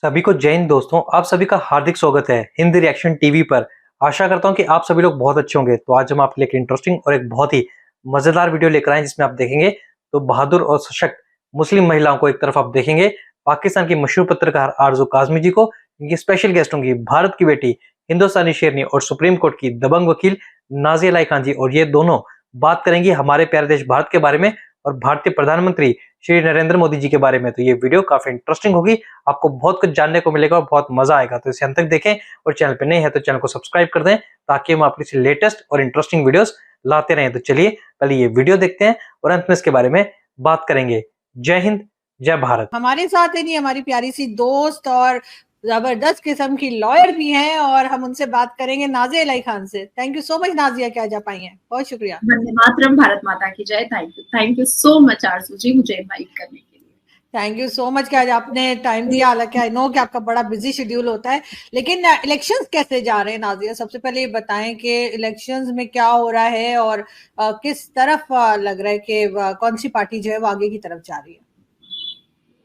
सभी को जय हिंद दोस्तों। आप सभी का हार्दिक स्वागत है हिंदी रिएक्शन टीवी पर। आशा करता हूं कि आप सभी लोग बहुत अच्छे होंगे। तो आज हम आपके लिए एक इंटरेस्टिंग और एक बहुत ही मजेदार वीडियो लेकर आए जिसमें आप देखेंगे तो बहादुर और सशक्त मुस्लिम महिलाओं को एक तरफ आप देखेंगे, पाकिस्तान की मशहूर पत्रकार आरजू काजमी जी को, इनकी स्पेशल गेस्ट होंगी भारत की बेटी, हिंदुस्तानी शेरनी और सुप्रीम कोर्ट की दबंग वकील नाज़िया इलाही खान जी, और ये दोनों बात करेंगी हमारे प्यारे देश भारत के बारे में और भारतीय प्रधानमंत्री श्री नरेंद्र मोदी जी के बारे में। तो ये वीडियो काफी इंटरेस्टिंग होगी, आपको बहुत कुछ जानने को मिलेगा और बहुत मजा आएगा। तो इसे अंत तक देखें और चैनल पे नए हैं तो चैनल को सब्सक्राइब कर दें ताकि हम आपके लिए लेटेस्ट और इंटरेस्टिंग वीडियोस लाते रहें। तो चलिए पहले ये वीडियो देखते हैं और अंत में इसके बारे में बात करेंगे। जय हिंद, जय भारत। हमारे साथ है नहीं हमारी प्यारी सी दोस्त और जबरदस्त किस्म की लॉयर भी हैं और हम उनसे बात करेंगे नाज़िया इलाही खान से। Thank you so much Nazia कि आज आप आई हैं, बहुत शुक्रिया। वंदे मातरम, भारत माता की जय। थैंक यू सो मच आरजू जी मुझे इनवाइट करने के लिए। थैंक यू सो मच कि आज आपने टाइम दिया। हालांकि आई नो कि आपका बड़ा बिजी शेड्यूल होता है, लेकिन इलेक्शंस कैसे जा रहे हैं नाज़िया? सबसे पहले ये बताएं कि इलेक्शंस में क्या हो रहा है और किस तरफ लग रहा है कि कौन सी पार्टी जो है वो आगे की तरफ जा रही है?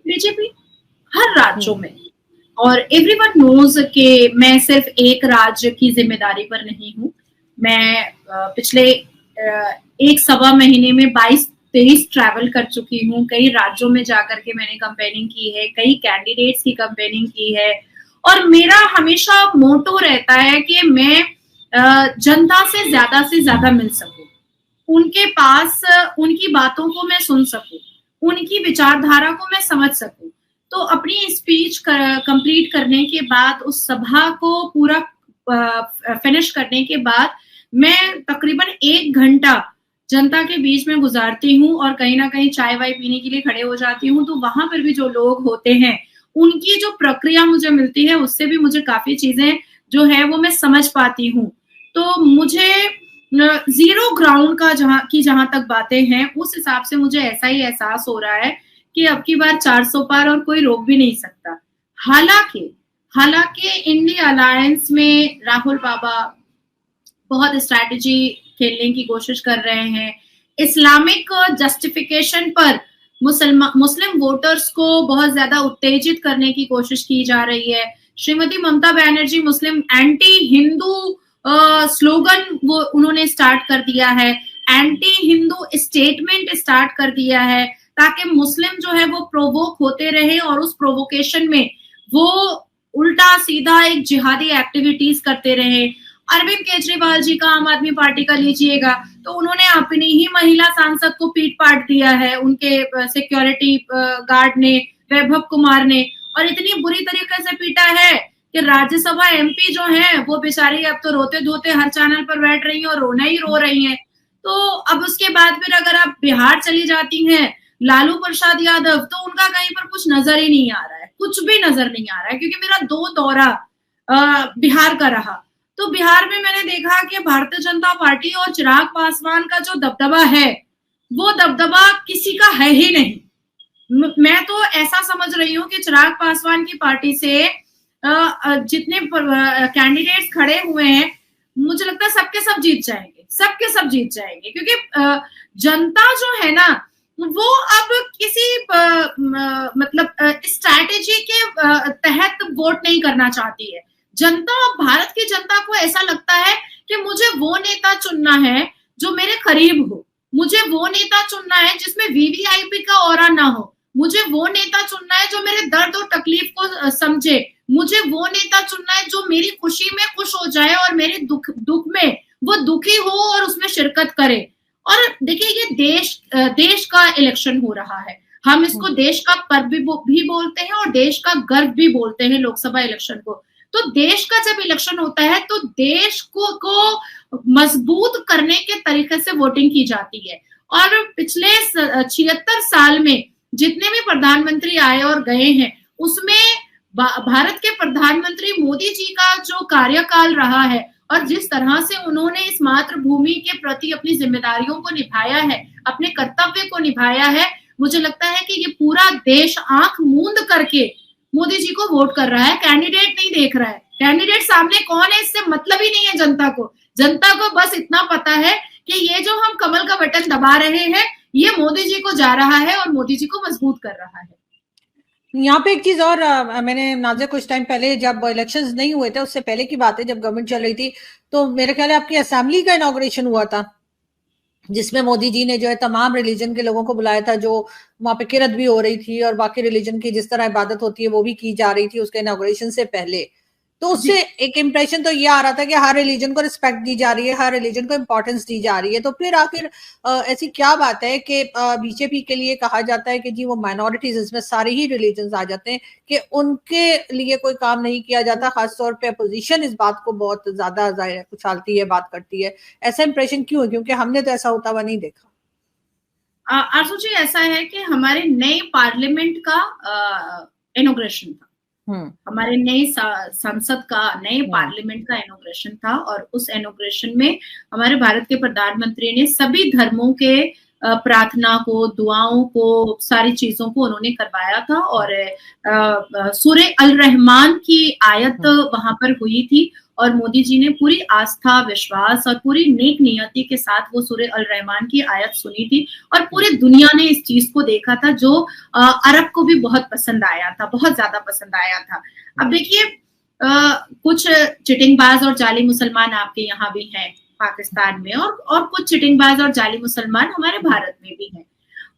बीजेपी हर राज्यों में, और एवरीवन नोज कि मैं सिर्फ एक राज्य की जिम्मेदारी पर नहीं हूँ। मैं पिछले एक सवा महीने में 22-23 ट्रैवल कर चुकी हूँ। कई राज्यों में जाकर के मैंने कैंपेनिंग की है, कई कैंडिडेट्स की कैंपेनिंग की है, और मेरा हमेशा मोटो रहता है कि मैं जनता से ज्यादा मिल सकूं, उनके पास उनकी बातों को मैं सुन सकूं, उनकी विचारधारा को मैं समझ सकूं। तो अपनी स्पीच कंप्लीट करने के बाद, उस सभा को पूरा फिनिश करने के बाद, मैं तकरीबन 1 घंटा जनता के बीच में गुजारती हूँ और कहीं ना कहीं चाय वाय पीने के लिए खड़े हो जाती हूँ। तो वहां पर भी जो लोग होते हैं, उनकी जो प्रक्रिया मुझे मिलती है, उससे भी मुझे काफी चीजें जो है वो मैं समझ पाती हूँ। तो मुझे जीरो ग्राउंड का जहां तक बातें हैं, उस हिसाब से मुझे ऐसा ही एहसास हो रहा है कि अब की बार 400 पार और कोई रोक भी नहीं सकता। हालांकि इंडिया अलायंस में राहुल बाबा बहुत स्ट्रैटेजी खेलने की कोशिश कर रहे हैं। इस्लामिक जस्टिफिकेशन पर मुस्लिम वोटर्स को बहुत ज्यादा उत्तेजित करने की कोशिश की जा रही है। श्रीमती ममता बनर्जी मुस्लिम एंटी हिंदू स्लोगन वो उन्होंने स्टार्ट कर दिया है, एंटी हिंदू स्टेटमेंट स्टार्ट कर दिया है, ताकि मुस्लिम जो है वो प्रोवोक होते रहे और उस प्रोवोकेशन में वो उल्टा सीधा एक जिहादी एक्टिविटीज करते रहे। अरविंद केजरीवाल जी का, आम आदमी पार्टी का लीजिएगा तो उन्होंने अपनी ही महिला सांसद को पीट पाट दिया है, उनके सिक्योरिटी गार्ड ने, वैभव कुमार ने, और इतनी बुरी तरीके से पीटा है कि राज्यसभा एमपी जो है वो बेचारी अब तो रोते धोते हर चैनल पर बैठ रही है और रोना ही रो रही है। तो अब उसके बाद फिर अगर आप बिहार चली जाती हैं, लालू प्रसाद यादव, तो उनका कहीं पर कुछ नजर ही नहीं आ रहा है, कुछ भी नजर नहीं आ रहा है। क्योंकि मेरा 2 दौरा बिहार का रहा, तो बिहार में मैंने देखा कि भारतीय जनता पार्टी और चिराग पासवान का जो दबदबा है, वो दबदबा किसी का है ही नहीं। मैं तो ऐसा समझ रही हूँ कि चिराग पासवान की पार्टी से जितने कैंडिडेट्स खड़े हुए हैं, मुझे लगता है सबके सब जीत जाएंगे, क्योंकि जनता जो है ना, वो अब किसी मतलब स्ट्रैटेजी के तहत वोट नहीं करना चाहती है। भारत की जनता को ऐसा लगता है कि मुझे वो नेता चुनना है जो मेरे करीब हो, मुझे वो नेता चुनना है जिसमें वीवीआईपी का ऑरा ना हो, मुझे वो नेता चुनना है जो मेरे दर्द और तकलीफ को समझे, मुझे वो नेता चुनना है जो मेरी खुशी में खुश हो जाए और मेरे दुख में वो दुखी हो और उसमें शिरकत करे। और देखिए, ये देश का इलेक्शन हो रहा है, हम इसको देश का पर्व भी बोलते हैं और देश का गर्व भी बोलते हैं, लोकसभा इलेक्शन को। तो देश का जब इलेक्शन होता है तो देश को मजबूत करने के तरीके से वोटिंग की जाती है। और पिछले 76 साल में जितने भी प्रधानमंत्री आए और गए हैं, उसमें भारत के प्रधानमंत्री मोदी जी का जो कार्यकाल रहा है और जिस तरह से उन्होंने इस मातृभूमि के प्रति अपनी जिम्मेदारियों को निभाया है, अपने कर्तव्य को निभाया है, मुझे लगता है कि ये पूरा देश आंख मूंद करके मोदी जी को वोट कर रहा है। कैंडिडेट नहीं देख रहा है, कैंडिडेट सामने कौन है इससे मतलब ही नहीं है जनता को बस इतना पता है कि ये जो हम कमल का बटन दबा रहे हैं, ये मोदी जी को जा रहा है और मोदी जी को मजबूत कर रहा है। यहाँ पे एक चीज और मैंने नाज़िया कुछ टाइम पहले जब इलेक्शंस नहीं हुए थे, उससे पहले की बात है, जब गवर्नमेंट चल रही थी, तो मेरे ख्याल है आपकी असेंबली का इनॉग्रेशन हुआ था, जिसमें मोदी जी ने जो है तमाम रिलीजन के लोगों को बुलाया था, जो वहां पे किरत भी हो रही थी और बाकी रिलीजन की जिस तरह इबादत होती है वो भी की जा रही थी उसके इनॉग्रेशन से पहले। तो जी। उससे एक इम्प्रेशन तो ये आ रहा था कि हर रिलीजन को रिस्पेक्ट दी जा रही है, हर रिलीजन को इम्पोर्टेंस दी जा रही है। तो फिर आखिर ऐसी क्या बात है कि बीजेपी के लिए कहा जाता है कि जी वो माइनॉरिटीज, इसमें सारे ही रिलीजन आ जाते हैं, कि उनके लिए कोई काम नहीं किया जाता। खासतौर पे अपोजिशन इस बात को बहुत ज्यादा उछालती है, बात करती है। ऐसा इंप्रेशन क्यों है? क्योंकि हमने तो ऐसा होता हुआ नहीं देखा। आरजू जी, ऐसा है कि हमारे नए पार्लियामेंट का इनॉग्रेशन था, हमारे नए संसद का, नए पार्लियामेंट का इनॉग्रेशन था, और उस इनॉग्रेशन में हमारे भारत के प्रधानमंत्री ने सभी धर्मों के प्रार्थना को, दुआओं को, सारी चीजों को उन्होंने करवाया था, और सूरे अल रहमान की आयत वहां पर हुई थी, और मोदी जी ने पूरी आस्था, विश्वास और पूरी नेक नियति के साथ वो सूरे अल रहमान की आयत सुनी थी, और पूरी दुनिया ने इस चीज को देखा था, जो अरब को भी बहुत पसंद आया था, बहुत ज्यादा पसंद आया था। अब देखिए, कुछ चिटिंगबाज और जाली मुसलमान आपके यहाँ भी हैं पाकिस्तान में, और कुछ चिटिंगबाज और जाली मुसलमान हमारे भारत में भी हैं।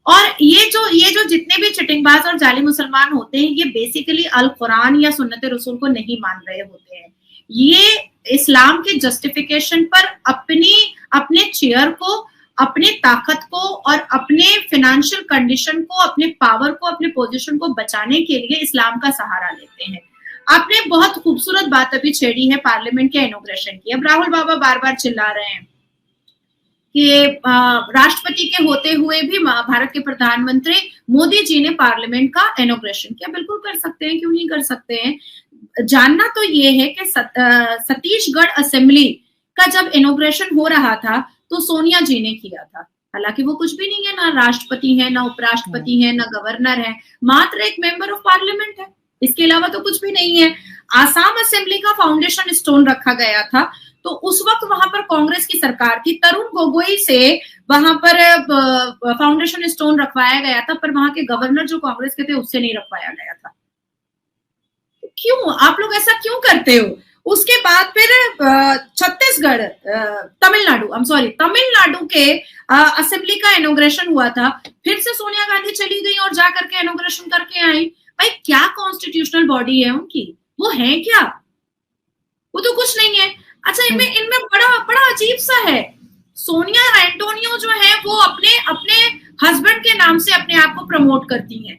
और ये जो जितने भी चिटिंगबाज और जाली मुसलमान होते हैं, ये बेसिकली अल कुरान या सुन्नत रसूल को नहीं मान रहे होते हैं। ये इस्लाम के जस्टिफिकेशन पर अपने चेयर को, अपने ताकत को और अपने फाइनेंशियल कंडीशन को, अपने पावर को, अपने पोजीशन को बचाने के लिए इस्लाम का सहारा लेते हैं। आपने बहुत खूबसूरत बात अभी छेड़ी है पार्लियामेंट के इनॉग्रेशन की। अब राहुल बाबा बार बार चिल्ला रहे हैं कि राष्ट्रपति के होते हुए भी भारत के प्रधानमंत्री मोदी जी ने पार्लियामेंट का इनॉग्रेशन किया। बिल्कुल कर सकते हैं, क्यों नहीं कर सकते हैं। जानना तो ये है कि सतीशगढ़ असेंबली का जब इनॉग्रेशन हो रहा था तो सोनिया जी ने किया था। हालांकि वो कुछ भी नहीं है, ना राष्ट्रपति है, ना उपराष्ट्रपति है, ना गवर्नर है, मात्र एक मेंबर ऑफ पार्लियामेंट है, इसके अलावा तो कुछ भी नहीं है। आसाम असेंबली का फाउंडेशन स्टोन रखा गया था, तो उस वक्त वहां पर कांग्रेस की सरकार थी, तरुण गोगोई से वहां पर फाउंडेशन स्टोन रखवाया गया था, पर वहां के गवर्नर जो कांग्रेस के थे उससे नहीं रखवाया गया था। क्यों आप लोग ऐसा क्यों करते हो? उसके बाद फिर छत्तीसगढ़, तमिलनाडु के असेंबली का इनॉग्रेशन हुआ था। फिर से सोनिया गांधी चली गई और जा करके इनॉग्रेशन करके आई। भाई क्या कॉन्स्टिट्यूशनल बॉडी है उनकी? वो है क्या? वो तो कुछ नहीं है। अच्छा, इनमें बड़ा अजीब सा है। सोनिया एंटोनियो जो है वो अपने हस्बैंड के नाम से अपने आप को प्रमोट करती हैं,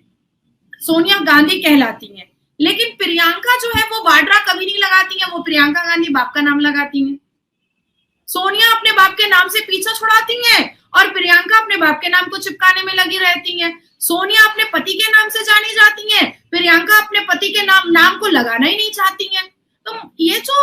सोनिया गांधी कहलाती हैं। लेकिन प्रियंका जो है वो वाड्रा कभी नहीं लगाती है, वो प्रियंका गांधी बाप का नाम लगाती हैं। सोनिया अपने बाप के नाम से पीछा छुड़ाती हैं और प्रियंका अपने बाप के नाम को चिपकाने में लगी रहती हैं। सोनिया अपने पति के नाम से जानी जाती हैं, प्रियंका अपने पति के नाम को लगाना ही नहीं चाहती हैं। तो ये जो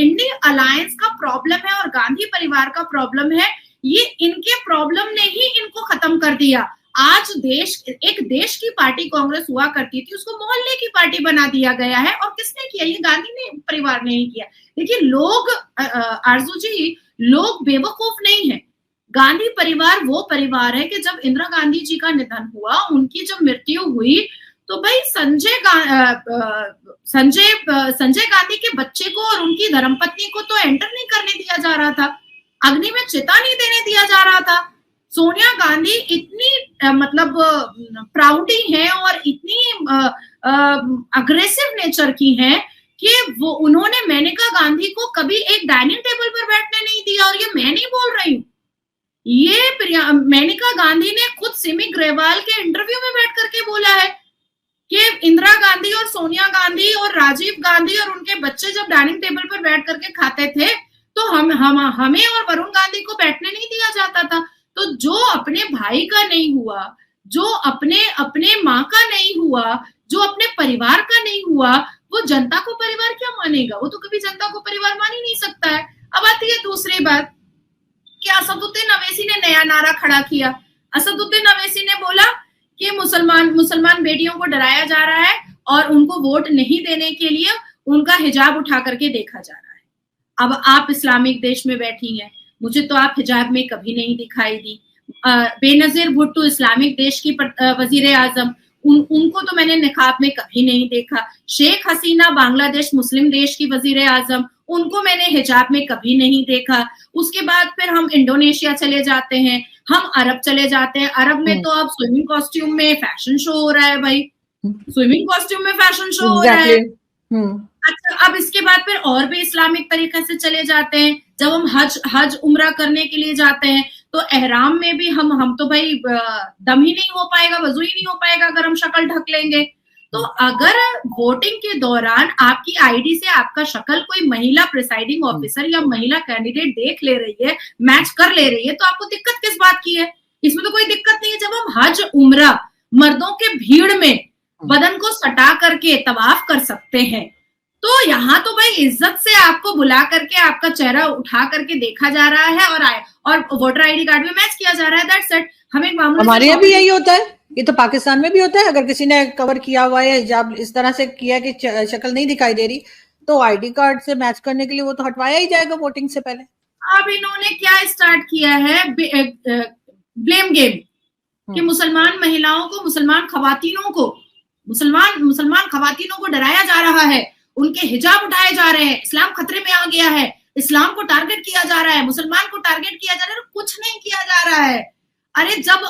इंडिया अलायंस का प्रॉब्लम है और गांधी परिवार का प्रॉब्लम है, ये इनके प्रॉब्लम ने ही इनको खत्म कर दिया। आज एक देश की पार्टी कांग्रेस हुआ करती थी, उसको मोहल्ले की पार्टी बना दिया गया है। और किसने किया? ये गांधी ने परिवार ने ही किया। देखिए लोग, आरजू जी, लोग बेवकूफ नहीं है। गांधी परिवार वो परिवार है कि जब इंदिरा गांधी जी का निधन हुआ, उनकी जब मृत्यु हुई, तो भाई संजय गांधी के बच्चे को और उनकी धर्मपत्नी को तो एंटर नहीं करने दिया जा रहा था, अग्नि में चिता नहीं देने दिया जा रहा था। सोनिया गांधी इतनी मतलब प्राउडी है और इतनी अग्रेसिव नेचर की है कि वो उन्होंने मेनका गांधी को कभी एक डाइनिंग टेबल पर बैठने नहीं दिया। और ये मैं नहीं बोल रही हूँ, ये मेनका गांधी ने खुद सिमी ग्रेवाल के इंटरव्यू में बैठ करके बोला है कि इंदिरा गांधी और सोनिया गांधी और राजीव गांधी और उनके बच्चे जब डाइनिंग टेबल पर बैठ करके खाते थे तो हमें और वरुण गांधी को बैठने नहीं दिया जाता था। तो जो अपने भाई का नहीं हुआ, जो अपने माँ का नहीं हुआ, जो अपने परिवार का नहीं हुआ, वो जनता को परिवार क्या मानेगा? वो तो कभी जनता को परिवार मान ही नहीं सकता है। अब आती है दूसरी बात कि असदुद्दीन अवैसी ने नया नारा खड़ा किया। असदुद्दीन अवैसी ने बोला कि मुसलमान बेटियों को डराया जा रहा है और उनको वोट नहीं देने के लिए उनका हिजाब उठा करके देखा जा रहा है। अब आप इस्लामिक देश में बैठी हैं, मुझे तो आप हिजाब में कभी नहीं दिखाई दी। बेनजीर भुट्टो इस्लामिक देश की वजीर आजम, उनको तो मैंने निकाब में कभी नहीं देखा। शेख हसीना बांग्लादेश मुस्लिम देश की वजीर आजम, उनको मैंने हिजाब में कभी नहीं देखा। उसके बाद फिर हम इंडोनेशिया चले जाते हैं, हम अरब चले जाते हैं। अरब में तो अब स्विमिंग कॉस्ट्यूम में फैशन शो हो रहा है भाई, स्विमिंग कॉस्ट्यूम में फैशन शो हो रहा है। अच्छा, अब इसके बाद फिर और भी इस्लामिक तरीके से चले जाते हैं। जब हम हज उम्रा करने के लिए जाते हैं तो एहराम में भी हम तो भाई दम ही नहीं हो पाएगा, वजू ही नहीं हो पाएगा अगर हम शक्ल ढक लेंगे। तो अगर वोटिंग के दौरान आपकी आईडी से आपका शक्ल कोई महिला प्रिसाइडिंग ऑफिसर या महिला कैंडिडेट देख ले रही है, मैच कर ले रही है, तो आपको दिक्कत किस बात की है? इसमें तो कोई दिक्कत नहीं है। जब हम हज उम्रा मर्दों के भीड़ में बदन को सटा करके तवाफ कर सकते हैं, तो यहाँ तो भाई इज्जत से आपको बुला करके आपका चेहरा उठा करके देखा जा रहा है और वोटर आईडी कार्ड में मैच किया जा रहा है। That's it. हमें हमारे यहाँ भी यही होता है, ये तो पाकिस्तान में भी होता है। अगर किसी ने कवर किया हुआ है हिजाब इस तरह से किया कि शक्ल नहीं दिखाई दे रही, तो आईडी कार्ड से मैच करने के लिए वो तो हटवाया ही जाएगा वोटिंग से पहले। अब इन्होंने क्या स्टार्ट किया है, ब्लेम गेम, कि मुसलमान महिलाओं को, मुसलमान खवातीनों को डराया जा रहा है, उनके हिजाब उठाए जा रहे हैं, इस्लाम खतरे में आ गया है, इस्लाम को टारगेट किया जा रहा है, मुसलमान को टारगेट किया जा रहा है। कुछ नहीं किया जा रहा है। अरे जब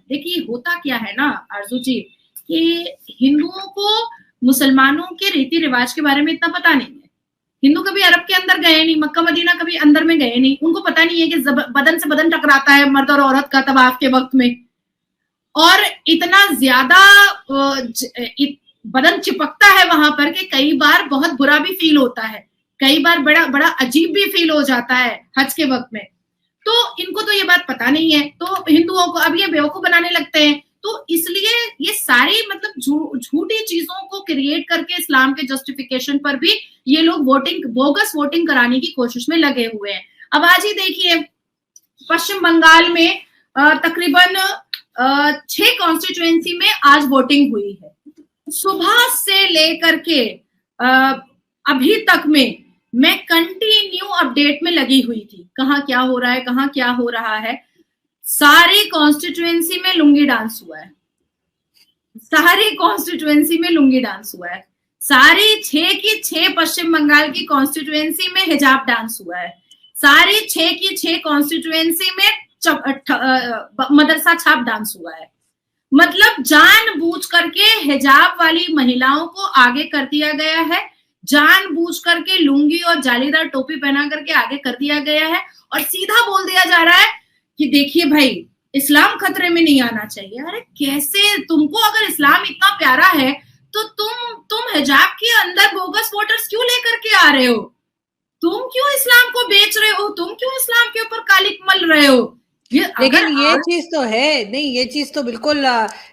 देखिए होता क्या है ना आरजू जी, कि हिंदुओं को मुसलमानों के रीति रिवाज के बारे में इतना पता नहीं है। हिंदू कभी अरब के अंदर गए नहीं, मक्का मदीना कभी अंदर में गए नहीं, उनको पता नहीं है कि बदन से बदन टकराता है मर्द और औरत का तवाफ के वक्त में, और इतना ज्यादा बदन चिपकता है वहां पर कि कई बार बहुत बुरा भी फील होता है, कई बार बड़ा अजीब भी फील हो जाता है हज के वक्त में। तो इनको तो ये बात पता नहीं है, तो हिंदुओं को अब ये बेवकूफ बनाने लगते हैं। तो इसलिए ये सारी मतलब झूठी चीजों को क्रिएट करके इस्लाम के जस्टिफिकेशन पर भी ये लोग बोगस वोटिंग कराने की कोशिश में लगे हुए हैं। अब आज ही देखिए पश्चिम बंगाल में तकरीबन 6 कॉन्स्टिट्यूएंसी में आज वोटिंग हुई है। सुबह से लेकर के अभी तक में मैं कंटिन्यू अपडेट में लगी हुई थी, कहाँ क्या हो रहा है, कहाँ क्या हो रहा है। सारी कॉन्स्टिट्यूएंसी में लुंगी डांस हुआ है, सारी कॉन्स्टिट्यूएंसी में लुंगी डांस हुआ है, सारी 6 की 6 पश्चिम बंगाल की कॉन्स्टिट्यूएंसी में हिजाब डांस हुआ है, सारी 6 की 6 कॉन्स्टिट्यूएंसी में मदरसा छाप डांस हुआ है। मतलब जानबूझ करके हिजाब वाली महिलाओं को आगे कर दिया गया है, जानबूझ करके लुंगी और जालीदार टोपी पहना करके आगे कर दिया गया है, और सीधा बोल दिया जा रहा है कि देखिए भाई इस्लाम खतरे में नहीं आना चाहिए। अरे कैसे, तुमको अगर इस्लाम इतना प्यारा है तो तुम हिजाब के अंदर बोगस वोटर्स क्यों लेकर के आ रहे हो? तुम क्यों इस्लाम को बेच रहे हो? तुम क्यों इस्लाम के ऊपर कालिक मल रहे हो? लेकिन ये चीज तो है नहीं, ये चीज तो बिल्कुल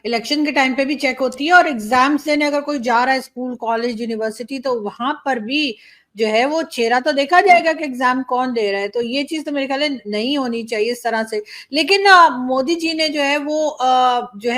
इलेक्शन के टाइम पे भी चेक होती है, और एग्जाम देने अगर कोई जा रहा है स्कूल कॉलेज यूनिवर्सिटी तो वहां पर भी जो है वो चेहरा तो देखा जाएगा कि एग्जाम कौन दे रहा है। तो ये चीज तो मेरे ख्याल नहीं होनी चाहिए इस तरह से। लेकिन मोदी जी ने जो है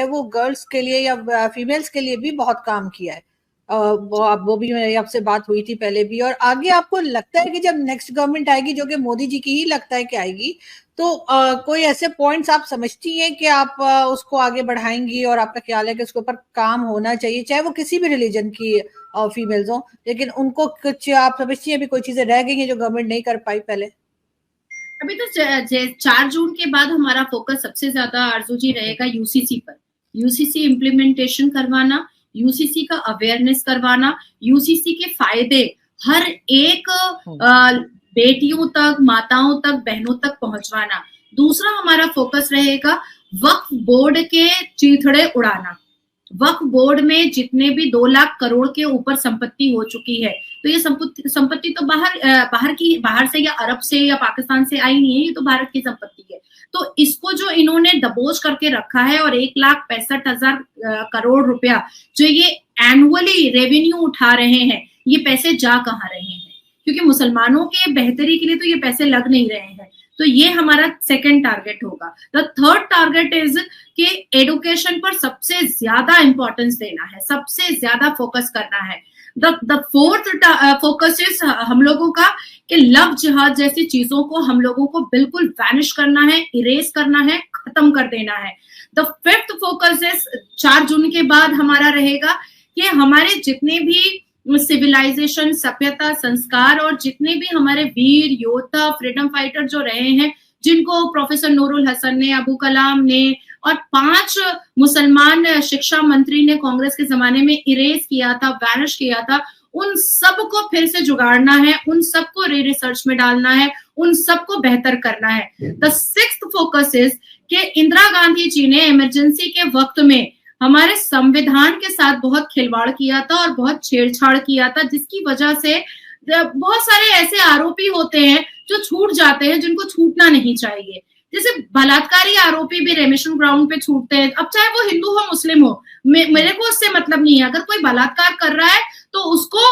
वो गर्ल्स के लिए या फीमेल्स के लिए भी बहुत काम किया है। वो भी मेरी आपसे बात हुई थी पहले भी, और आगे आपको लगता है कि जब नेक्स्ट गवर्नमेंट आएगी, जो कि मोदी जी की ही लगता है कि आएगी, तो कोई ऐसे पॉइंट्स आप समझती हैं कि आप उसको आगे बढ़ाएंगी, और आपका ख्याल है कि उसके ऊपर काम होना चाहिए, चाहे वो किसी भी रिलीजन की फीमेल्स हो, लेकिन उनको कुछ आप समझती हैं अभी कोई चीजें रह गई हैं जो गवर्नमेंट नहीं कर पाई पहले? अभी तो 4 जून के बाद हमारा फोकस सबसे ज्यादा आरजू जी रहेगा यूसीसी पर। यूसीसी इम्प्लीमेंटेशन करवाना, यूसीसी का अवेयरनेस करवाना, यूसीसी के फायदे हर एक बेटियों तक, माताओं तक, बहनों तक पहुंचवाना। दूसरा हमारा फोकस रहेगा वक्फ बोर्ड के चीथड़े उड़ाना। वक्फ बोर्ड में जितने भी 2 लाख करोड़ के ऊपर संपत्ति हो चुकी है, तो ये संपत्ति तो बाहर से या अरब से या पाकिस्तान से आई नहीं है, ये तो भारत की संपत्ति है। तो इसको जो इन्होंने दबोच करके रखा है, और 1,65,000 करोड़ रुपया जो ये एनुअली रेवेन्यू उठा रहे हैं, ये पैसे जा कहाँ रहे हैं? क्योंकि मुसलमानों के बेहतरी के लिए तो ये पैसे लग नहीं रहे हैं। तो ये हमारा सेकंड टारगेट होगा। द थर्ड टारगेट इज कि एडुकेशन पर सबसे ज्यादा इंपॉर्टेंस देना है, सबसे ज्यादा फोकस करना है। द फोर्थ फोकस इज हम लोगों का कि लव जिहाद जैसी चीजों को हम लोगों को बिल्कुल वैनिश करना है, इरेज करना है, खत्म कर देना है। द फिफ्थ फोकस इज 4 जून के बाद हमारा रहेगा कि हमारे जितने भी सिविलाइजेशन, सभ्यता, संस्कार और जितने भी हमारे वीर योद्धा, फ्रीडम फाइटर जो रहे हैं, जिनको प्रोफेसर नूरुल हसन ने, अबू कलाम ने और 5 मुसलमान शिक्षा मंत्री ने कांग्रेस के जमाने में इरेज किया था, वैनिश किया था, उन सबको फिर से जुगाड़ना है, उन सबको रिसर्च में डालना है, उन सबको बेहतर करना है। द सिक्स्थ फोकस इज कि इंदिरा गांधी जी ने इमरजेंसी के वक्त में हमारे संविधान के साथ बहुत खिलवाड़ किया था और बहुत छेड़छाड़ किया था, जिसकी वजह से बहुत सारे ऐसे आरोपी होते हैं जो छूट जाते हैं, जिनको छूटना नहीं चाहिए। जैसे बलात्कारी आरोपी भी रेमिशन ग्राउंड पे छूटते हैं, अब चाहे वो हिंदू हो मुस्लिम हो, मेरे को उससे मतलब नहीं है। अगर कोई बलात्कार कर रहा है तो उसको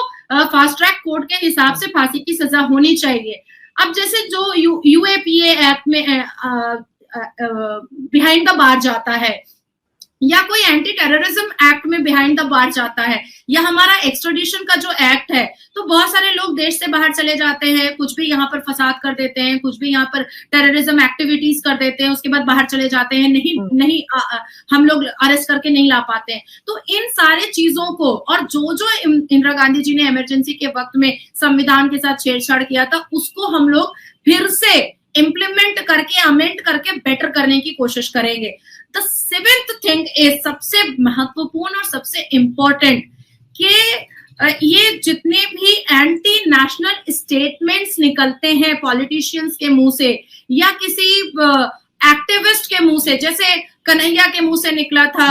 फास्ट ट्रैक कोर्ट के हिसाब से फांसी की सजा होनी चाहिए। अब जैसे जो यूएपीए एक्ट में बिहाइंड द बार जाता है, या कोई एंटी टेररिज्म एक्ट में बिहाइंड द बार जाता है, या हमारा एक्सट्रेडिशन का जो एक्ट है, तो बहुत सारे लोग देश से बाहर चले जाते हैं, कुछ भी यहाँ पर फसाद कर देते हैं, कुछ भी यहाँ पर टेररिज्म एक्टिविटीज कर देते हैं, उसके बाद बाहर चले जाते हैं, नहीं हम लोग अरेस्ट करके नहीं ला पाते हैं। तो इन सारे चीजों को, और जो इंदिरा गांधी जी ने इमरजेंसी के वक्त में संविधान के साथ छेड़छाड़ किया था, उसको हम लोग फिर से इम्प्लीमेंट करके, अमेंड करके बेटर करने की कोशिश करेंगे। द सेवेंथ थिंग इज सबसे महत्वपूर्ण और सबसे इंपॉर्टेंट कि ये जितने भी एंटी नेशनल स्टेटमेंट्स निकलते हैं पॉलिटिशियंस के मुंह से या किसी एक्टिविस्ट के मुंह से, जैसे कन्हैया के मुंह से निकला था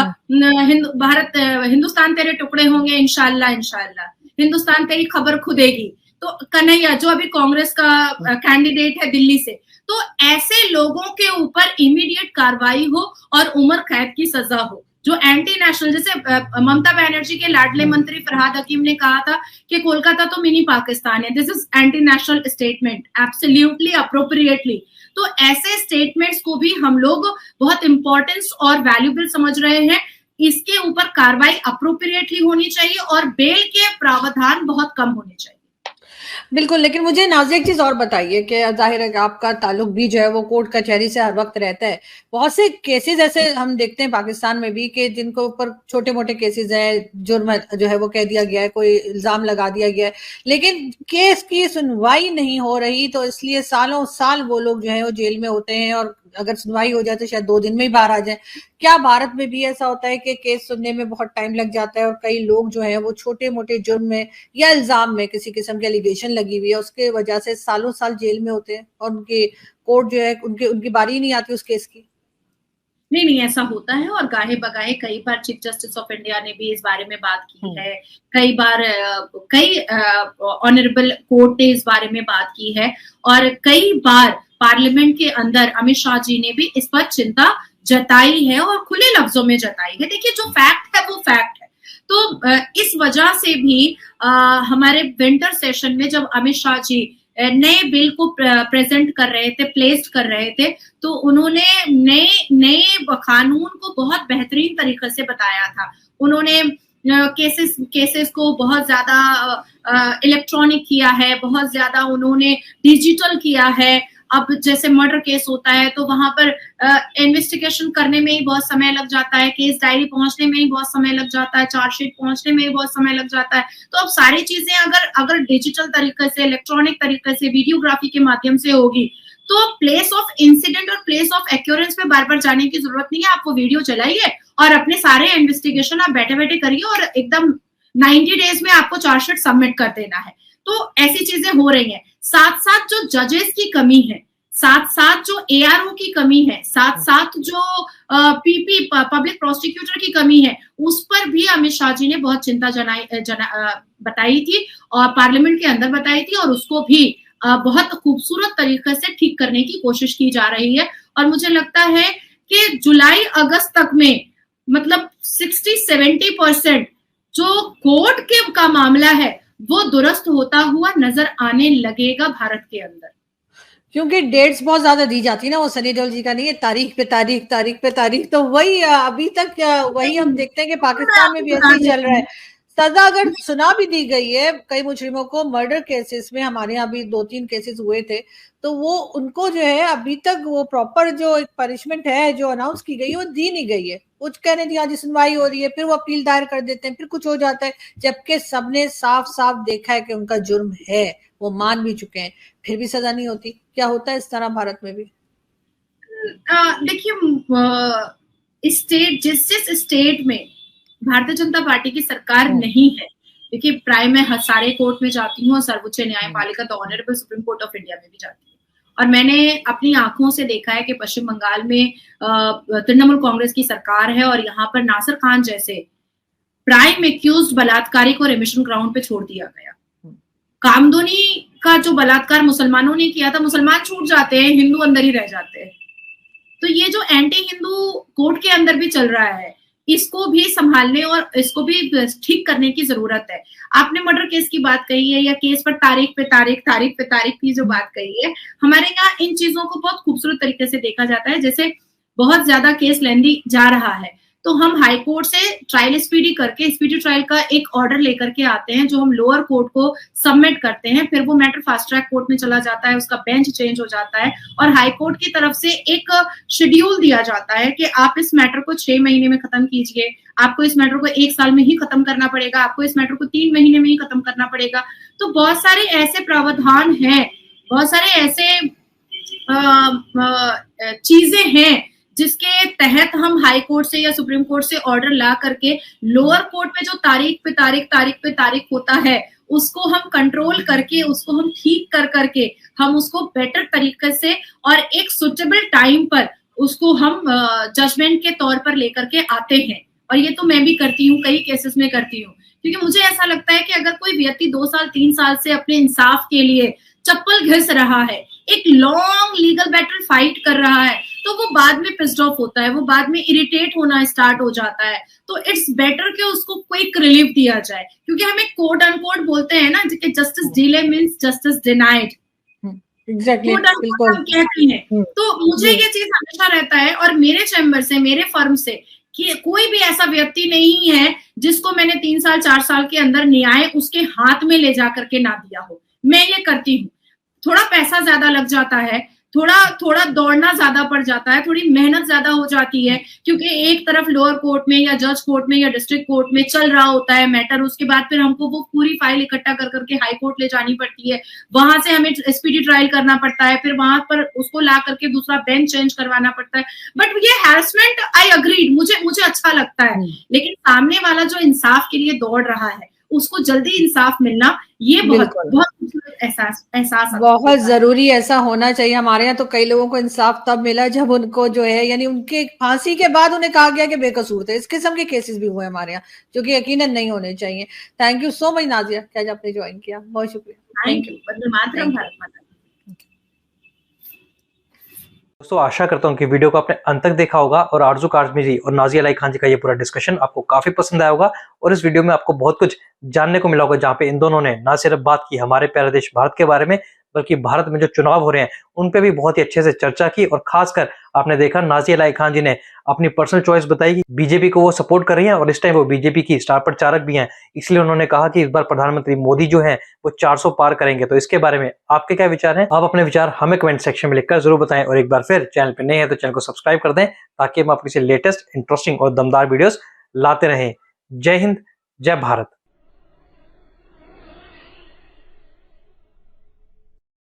हिंदुस्तान तेरे टुकड़े होंगे इंशाल्लाह इंशाल्लाह, हिंदुस्तान तेरी खबर खुदेगी, तो कन्हैया जो अभी कांग्रेस का कैंडिडेट है दिल्ली से, तो ऐसे लोगों के ऊपर इमीडिएट कार्रवाई हो और उम्र कैद की सजा हो। जो एंटी नेशनल, जैसे ममता बनर्जी के लाडले मंत्री फरहाद हकीम ने कहा था कि कोलकाता तो मिनी पाकिस्तान है, this is anti national statement, absolutely appropriately. तो ऐसे स्टेटमेंट्स को भी हम लोग बहुत इंपॉर्टेंस और वैल्यूबल समझ रहे हैं। इसके ऊपर कार्रवाई अप्रोप्रिएटली होनी चाहिए और बेल के प्रावधान बहुत कम होने चाहिए। बिल्कुल, लेकिन मुझे नाज़िया एक चीज और बताइए कि जाहिर है कि आपका ताल्लुक भी जो है वो कोर्ट कचहरी से हर वक्त रहता है। बहुत से केसेस ऐसे हम देखते हैं पाकिस्तान में भी कि जिनको ऊपर छोटे मोटे केसेस हैं, जुर्म जो है वो कह दिया गया है, कोई इल्जाम लगा दिया गया है, लेकिन केस की सुनवाई नहीं हो रही, तो इसलिए सालों साल वो लोग जो है वो जेल में होते हैं और अगर सुनवाई हो जाए तो शायद 2 दिन में ही बाहर आ जाए। क्या भारत में भी ऐसा होता है कि केस सुनने में बहुत टाइम लग जाता है और कई लोग जो है वो छोटे मोटे जुर्म में या इल्जाम में किसी किस्म के एलिगेशन लगी हुई है उसके वजह से सालों साल जेल में होते हैं और उनके कोर्ट जो है उनकी बारी नहीं आती उस केस की? नहीं, ऐसा होता है और गाहे बगाहे कई बार चीफ जस्टिस ऑफ इंडिया ने भी इस बारे में बात की है, कई बार कई ऑनरेबल कोर्ट ने इस बारे में बात की है और कई बार पार्लियामेंट के अंदर अमित शाह जी ने भी इस पर चिंता जताई है और खुले लफ्जों में जताई है। देखिए, जो फैक्ट है वो फैक्ट है। तो इस वजह से भी हमारे विंटर सेशन में जब अमित शाह जी नए बिल को प्रेजेंट कर रहे थे, प्लेस्ड कर रहे थे, तो उन्होंने नए कानून को बहुत बेहतरीन तरीके से बताया था। उन्होंने केसेस को बहुत ज्यादा इलेक्ट्रॉनिक किया है, बहुत ज्यादा उन्होंने डिजिटल किया है। अब जैसे मर्डर केस होता है तो वहां पर इन्वेस्टिगेशन करने में ही बहुत समय लग जाता है, केस डायरी पहुंचने में ही बहुत समय लग जाता है, चार्जशीट पहुंचने में ही बहुत समय लग जाता है। तो अब सारी चीजें अगर डिजिटल तरीके से, इलेक्ट्रॉनिक तरीके से, वीडियोग्राफी के माध्यम से होगी तो प्लेस ऑफ इंसिडेंट और प्लेस ऑफ एक्यूरेंस पे बार बार जाने की जरूरत नहीं है। आपको वीडियो चलाइए और अपने सारे इन्वेस्टिगेशन आप बैठे बैठे करिए और एकदम 90 डेज में आपको चार्जशीट सबमिट कर देना है। तो ऐसी चीजें हो रही हैं। साथ साथ जो जजेस की कमी है, साथ साथ जो एआरओ की कमी है, साथ साथ जो पीपी पब्लिक प्रोसिक्यूटर की कमी है, उस पर भी अमित शाह जी ने बहुत चिंता बताई थी और पार्लियामेंट के अंदर बताई थी और उसको भी बहुत खूबसूरत तरीके से ठीक करने की कोशिश की जा रही है। और मुझे लगता है कि जुलाई अगस्त तक में मतलब 60-70% जो कोर्ट के का मामला है वो दुरुस्त होता हुआ नजर आने लगेगा भारत के अंदर। क्योंकि डेट्स बहुत ज्यादा दी जाती है ना, वो सनी देओल जी का नहीं है, तारीख पे तारीख, तारीख पे तारीख, तो वही अभी तक वही हम देखते हैं कि पाकिस्तान में भी ऐसे ही चल रहा है। सजा अगर सुना भी दी गई है कई मुजरिमों को मर्डर केसेस में, हमारे यहाँ भी 2-3 केसेस हुए थे, तो वो उनको जो है अभी तक वो प्रॉपर जो एक पनिशमेंट है जो अनाउंस की गई है वो दी नहीं गई है। कुछ कहने दी आज सुनवाई हो रही है, फिर वो अपील दायर कर देते हैं, फिर कुछ हो जाता है, जबकि सबने साफ साफ देखा है कि उनका जुर्म है, वो मान भी चुके हैं, फिर भी सजा नहीं होती। क्या होता है इस तरह भारत में भी? देखिए, स्टेट जिस स्टेट में भारतीय जनता पार्टी की सरकार नहीं है, देखिए प्राय मैं सारे कोर्ट में जाती हूँ और सर्वोच्च न्यायपालिका the honourable supreme court of India में भी जाती हूँ, और मैंने अपनी आंखों से देखा है कि पश्चिम बंगाल में तृणमूल कांग्रेस की सरकार है और यहाँ पर नासिर खान जैसे प्राइम एक्यूज्ड बलात्कारी को रेमिशन ग्राउंड पे छोड़ दिया गया। कामदोनी का जो बलात्कार मुसलमानों ने किया था, मुसलमान छूट जाते हैं, हिंदू अंदर ही रह जाते हैं। तो ये जो एंटी हिंदू कोर्ट के अंदर भी चल रहा है, इसको भी संभालने और इसको भी ठीक करने की जरूरत है। आपने मर्डर केस की बात कही है या केस पर तारीख पे तारीख की जो बात कही है, हमारे यहाँ इन चीजों को बहुत खूबसूरत तरीके से देखा जाता है। जैसे बहुत ज्यादा केस लेंदी जा रहा है तो हम हाई कोर्ट से ट्रायल स्पीडी करके स्पीडी ट्रायल का एक ऑर्डर लेकर के आते हैं जो हम लोअर कोर्ट को सबमिट करते हैं, फिर वो मैटर फास्ट ट्रैक कोर्ट में चला जाता है, उसका बेंच चेंज हो जाता है और हाई कोर्ट की तरफ से एक शेड्यूल दिया जाता है कि आप इस मैटर को 6 महीने में खत्म कीजिए, आपको इस मैटर को 1 साल में ही खत्म करना पड़ेगा, आपको इस मैटर को 3 महीने में ही खत्म करना पड़ेगा। तो बहुत सारे ऐसे प्रावधान हैं, बहुत सारे ऐसे चीजें हैं जिसके तहत हम हाई कोर्ट से या सुप्रीम कोर्ट से ऑर्डर ला करके लोअर कोर्ट में जो तारीख पे तारीख होता है उसको हम कंट्रोल करके, उसको हम ठीक कर करके हम उसको बेटर तरीके से और एक सुटेबल टाइम पर उसको हम जजमेंट के तौर पर लेकर के आते हैं। और ये तो मैं भी करती हूँ, कई केसेस में करती हूँ, क्योंकि मुझे ऐसा लगता है कि अगर कोई व्यक्ति 2 साल 3 साल से अपने इंसाफ के लिए चप्पल घिस रहा है, एक लॉन्ग लीगल बैटल फाइट कर रहा है, तो वो बाद में पिस्ड ऑफ होता है, वो बाद में इरिटेट होना स्टार्ट हो जाता है। तो इट्स बेटर कि उसको क्विक रिलीफ दिया जाए, क्योंकि हमें कोट अनकोट बोलते हैं ना कि justice delay means justice denied, exactly, बिल्कुल हम कहते हैं। तो मुझे ये चीज हमेशा रहता है और मेरे चैम्बर से, मेरे फर्म से, कि कोई भी ऐसा व्यक्ति नहीं है जिसको मैंने 3 साल 4 साल के अंदर न्याय उसके हाथ में ले जा करके ना दिया हो। मैं ये करती हूँ, थोड़ा पैसा ज्यादा लग जाता है, थोड़ा दौड़ना ज्यादा पड़ जाता है, थोड़ी मेहनत ज्यादा हो जाती है, क्योंकि एक तरफ लोअर कोर्ट में या जज कोर्ट में या डिस्ट्रिक्ट कोर्ट में चल रहा होता है मैटर, उसके बाद फिर हमको वो पूरी फाइल इकट्ठा कर करके हाई कोर्ट ले जानी पड़ती है, वहां से हमें स्पीडी ट्रायल करना पड़ता है, फिर वहां पर उसको ला करके दूसरा बेंच चेंज करवाना पड़ता है। बट ये हैरेसमेंट आई अग्रीड, मुझे अच्छा लगता है, लेकिन सामने वाला जो इंसाफ के लिए दौड़ रहा है उसको जल्दी इंसाफ मिलना, ये बहुत एहसास बहुत जरूरी ऐसा होना चाहिए। हमारे यहाँ तो कई लोगों को इंसाफ तब मिला जब उनको जो है, यानी उनके फांसी के बाद उन्हें कहा गया कि बेकसूर थे। इस किस्म के केसेस भी हुए हमारे यहाँ, जो कि यकीनन नहीं होने चाहिए। Thank you so much Nazia कि आज आपने ज्वाइन किया, बहुत शुक्रिया। Thank you. वंदे मातरम, भारत माता। दोस्तों आशा करता हूँ कि वीडियो को आपने अंत तक देखा होगा और आरजू काज़मी जी और नाजिया अलाई खान जी का ये पूरा डिस्कशन आपको काफी पसंद आया होगा और इस वीडियो में आपको बहुत कुछ जानने को मिला होगा, जहाँ पे इन दोनों ने ना सिर्फ बात की हमारे प्यारे देश भारत के बारे में, बल्कि भारत में जो चुनाव हो रहे हैं उन पे भी बहुत ही अच्छे से चर्चा की। और खासकर आपने देखा नाजिया अलाई खान जी ने अपनी पर्सनल चॉइस बताई कि बीजेपी को वो सपोर्ट कर रही हैं और इस टाइम वो बीजेपी की स्टार प्रचारक भी हैं, इसलिए उन्होंने कहा कि इस बार प्रधानमंत्री मोदी जो हैं वो 400 पार करेंगे। तो इसके बारे में आपके क्या विचार हैं? आप अपने विचार हमें कमेंट सेक्शन में लिखकर जरूर बताएं और एक बार फिर चैनल पे नए हैं तो चैनल को सब्सक्राइब कर दें, ताकि हम आपके लेटेस्ट इंटरेस्टिंग और दमदार वीडियोस लाते रहें। जय हिंद, जय भारत।